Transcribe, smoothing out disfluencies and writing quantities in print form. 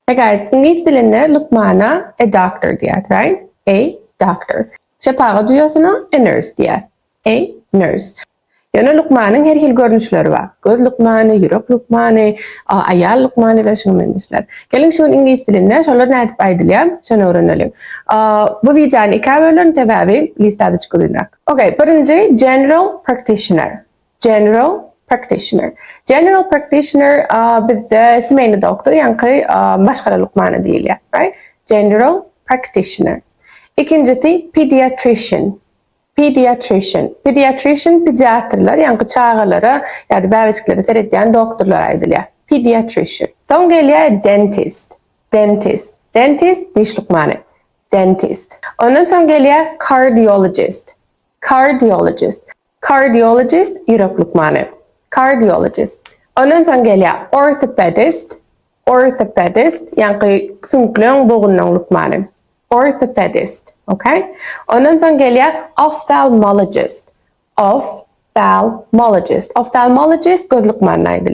Hey guys, İngiliz dilinde Lukman'a a doctor diyet, right? A doctor. Şepağı duyuyorsunuz, a nurse diyet. A nurse. Yani Lukman'ın her hil görünüşleri var. Göz Lukman'ı, yürek Lukman'ı, ayal Lukman'ı ve şunu mendişler. Gelin şu İngiliz dilinde şöyle ne etip aydılıyam, şunu öğrenelim. Bu videonun iki bölümünün tevavi listede çıkılacak. Okay, birinci general practitioner. General practitioner. General practitioner bizde simeyni doktor, yani başka Lukman'ı değil ya, right? General practitioner. İkincisi pediatrician. Pediatrician. Pediatrician pediatrlar, yani çağrılara ya da bebekleri terediyen doktorlar aydılıyor. Pediatrician. Son geliyor dentist. Dentist. Dentist diş Lukmanı. Dentist. Ondan sonra geliyor cardiologist. Cardiologist. Cardiologist yürek Lukmanı. Cardiologist. Ondan sonra geliyor orthopedist. Orthopedist, yani sınıklığın boğunun Lukmanı. Orthopedist, okay? Ondan sonra geliyor ophthalmologist. Ophthalmologist. Ophthalmologist göz Lukmanı aydılıyor.